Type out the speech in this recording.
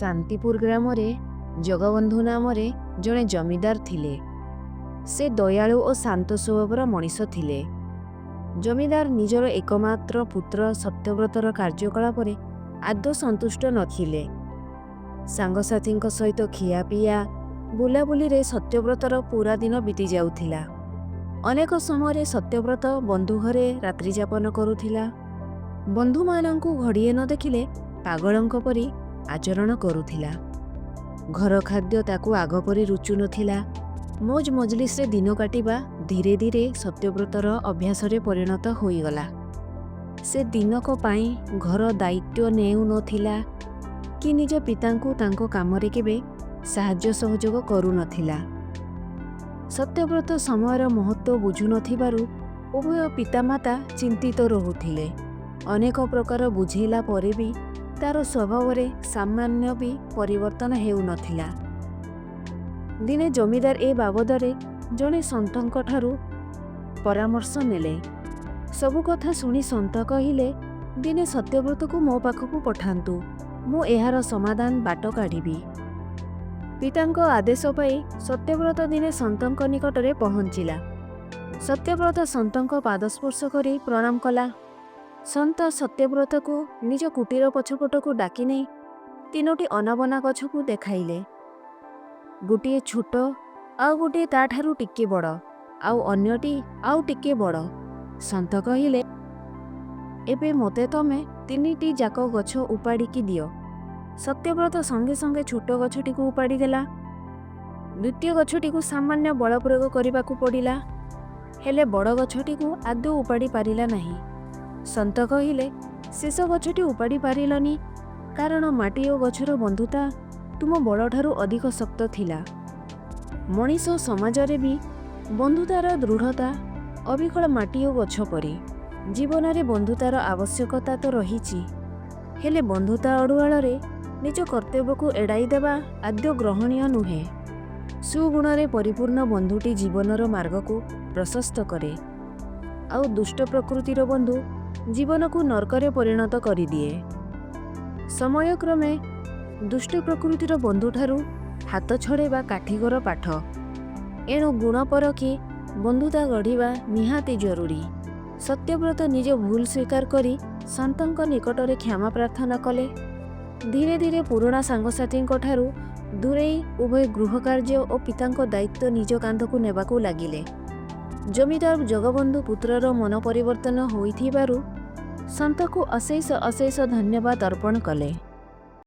शांतिपुर ग्राम जगबंधु नाम जड़े जमीदार थिले। से दयालु और शांत स्वभावर मनीष थिले। जमीदार निजर एकमात्र पुत्र सत्यव्रतर कार्यकलाप आदौ संतुष्ट नथिले। सांगसाथी सहित खियापिया बुलाबुली रे सत्यव्रतर पूरा दिन बीती जाउथिला। अनेक समय सत्यव्रत बंधु घरे रात्रि जापन करुथिला। बंधु मानंकु घड़िए न देखिले पागलंक परी आचरण करुथिला। घर खाद्य ताकू आग परी रुचु नथिला। मौज मजलिस रे दिन काटिबा धीरे धीरे सत्यव्रतर अभ्यास रे परिणत होईगला। से दिनक पाई घर दायित्व नेउ नथिला कि निज पितांकु तांको कामरे केबे साहाय्य सहयोग करू नथिला। सत्यव्रत समयर महत्व बुझु नथिबारु उभय पितामाता चिंतित रहुथिले। अनेक प्रकार बुझेला परे भी तार स्वभाव रे सामान्य भी परिवर्तन हेउ नथिला। दिने जमीदार ए बाबदरे जणे संतंक ठारू परामर्श नेले। सबु कथा सुनी संत कहिले, दिने सत्यव्रत को मो पाखकु पठांतु, मु एहार समाधान बाट काढिबी। पितांक आदेश पाई सत्यव्रत दिने संतंक निकटरे पहुंचिला। सत्यव्रत संतंक पादस्पर्श करी प्रणाम कला। संत सत्यव्रत को निज कुटीर पछपट को डाकी नहीं तीनोटी अनाबना गछ को देखाइले। गोटे छोट आउ गोटे ताठारू टिके बड़ आउ अन्यटी आउ टिके बड़। संत कहिले, एबे मते तमे तीनिटी जाक गछ उपाड़िकी दियो। सत्यव्रत संगे संगे छोट गछटी को उपाड़ी देला। द्वितीय गछटी को सामान्य बल प्रयोग करने को पड़िला, हेले बड़ गछटी को आदौ उपाड़ी पारिला नहीं। संत कहिले, शेष गछटी उपाड़ी पारिलनी कारण माटी और गछर बंधुता तुम बड़ ठारू अधिक शक्त थिला। मनीष समाज रे भी बंधुतार दृढ़ता अविकल माटी और गछ परी। जीवन रे बंधुतार आवश्यकता तो रहीची, हेले बंधुता अड़ुआल रे निज कर्तव्य को एड़ाई देवा आद्य ग्रहणीय नुहे। सुगुण रे परिपूर्ण बंधुटी जीवनर मार्ग को प्रशस्त करे, आउ दुष्ट प्रकृतिर बंधु जीवन को नरकरे परिणत करि दिए। समय क्रमे दुष्ट प्रकृतिर बंधु ठारू हाथ छड़ेबा काठीगर पाठ। एणु गुण परखी बंधुता गढ़िबा निहाती जरूरी। सत्यव्रत निज भूल स्वीकार करी संतंक निकटरे क्षमा प्रार्थना कले। धीरे धीरे पुराणा सांगसाथी ठारू दूरेई उभय गृह कार्य और पितांक दायित्व निज कांधकू नेबाकू लागिले। जमीदार जगबंधु पुत्रर मन परिवर्तन होइथिबारु संतकू अशेष अशेष धन्यवाद अर्पण कले।